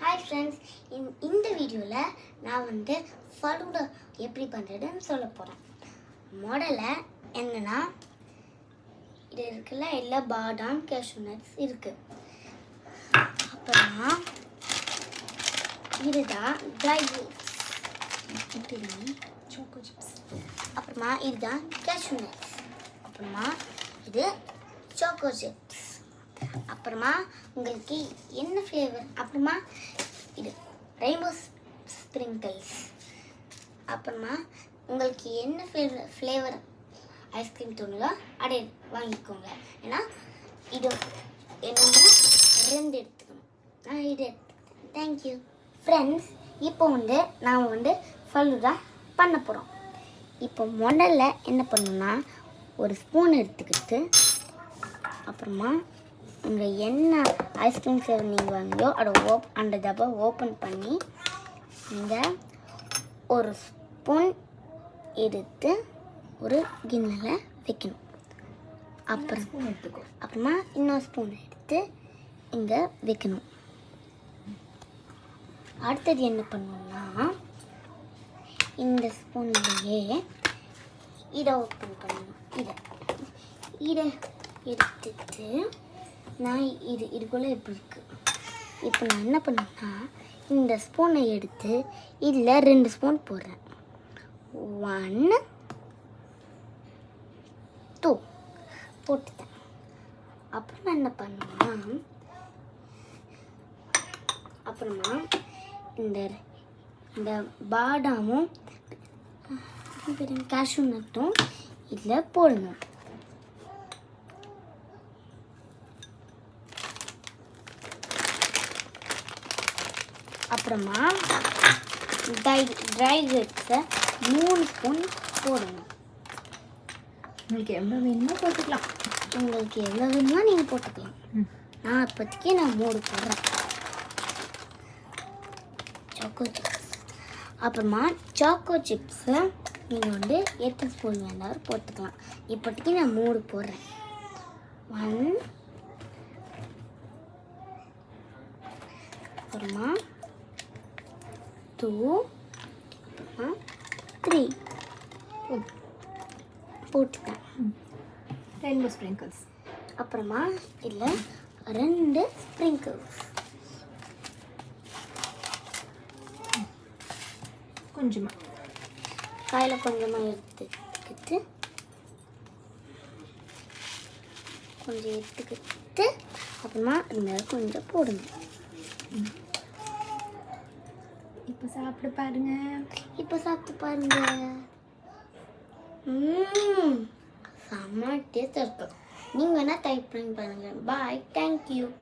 Hi friends, இந்த வீடியோவில் நான் ஃபலூடா எப்படி பண்ணுறதுன்னு சொல்ல போகிறேன். முதல்ல என்னென்னா, இது இருக்குல்ல, எல்லா பாதாம் கேஷ்யூ நட்ஸ் இருக்குது. அப்புறமா இதுதான் ட்ரை ஃப்ரூட்ஸ், சோக்கோ சிப்ஸ். அப்புறமா இதுதான் கேஷ்யூ நட்ஸ். அப்புறமா இது சோக்கோ சிப்ஸ். அப்புறமா உங்களுக்கு என்ன ஃப்ளேவர், அப்புறமா இது ரெயின்போ ஸ்ப்ரிங்கிள்ஸ். அப்புறமா உங்களுக்கு என்ன ஃப்ளேவர் ஐஸ்கிரீம் தோணுதோ அதை வாங்கிக்கோங்க. ஏன்னா இது என்னமோ 2 எடுத்துக்கணும். நான் இது எடுத்துக்கிட்டேன். Thank you friends. இப்போ நாம் ஃபலூடா பண்ண போகிறோம். இப்போ முதல்ல என்ன பண்ணணும்னா, ஒரு ஸ்பூன் எடுத்துக்கிட்டு, அப்புறமா உங்கள் என்ன ஐஸ்கிரீம் ஃப்ளேவர் நீங்கள் வாங்கியோ அதை அந்த டப்பா ஓப்பன் பண்ணி நீங்கள் ஒரு ஸ்பூன் எடுத்து ஒரு கிண்ணத்தில் வைக்கணும். அப்புறமா இன்னொரு ஸ்பூன் எடுத்து இங்கே வைக்கணும். அடுத்தது என்ன பண்ணணும்னா, இந்த ஸ்பூன்லேயே இதை ஓப்பன் பண்ணணும். இதை எடுத்துட்டு நான் இதுக்குள்ளே எப்படி இருக்குது. இப்போ நான் என்ன பண்ணேன்னா, இந்த ஸ்பூனை எடுத்து இதில் 2 ஸ்பூன் போடுறேன். 1 2 போட்டுட்டேன். அப்புறமா என்ன பண்ணுன்னா, அப்புறமா இந்த பாதாமும் கேஷ்யூ நட்டும் இதில் போடணும். அப்புறமா ட்ரை கிரேப்ஸை 3 ஸ்பூன் போடணும். உங்களுக்கு எவ்வளோ வேணுமோ போட்டுக்கலாம். உங்களுக்கு எவ்வளோ வேணுமோ நீங்கள் போட்டுக்கலாம். நான் இப்போதைக்கு 3 போடுறேன். Choco chips. அப்புறமா சாக்கோ சிப்ஸை நீங்கள் 8 ஸ்பூன் வேணாலும் போட்டுக்கலாம். இப்போதைக்கு நான் 3 போடுறேன். 1 அப்புறமா 2 அப்புறமா 3 போட்டுட்டேன். Rainbow sprinkles. அப்புறமா இல்லை 2 ஸ்ப்ரிங்கிள்ஸ் கொஞ்சமாக கையில் கொஞ்சமாக எடுத்துக்கிட்டு அப்புறமா இந்த கொஞ்சம் போடணும். இப்போ சாப்பிட்டு பாருங்க. செம்ம டேஸ்டாக இருக்கும். நீங்கள் வேணால் டைப் பண்ணி பாருங்கள். பாய், தேங்க்யூ.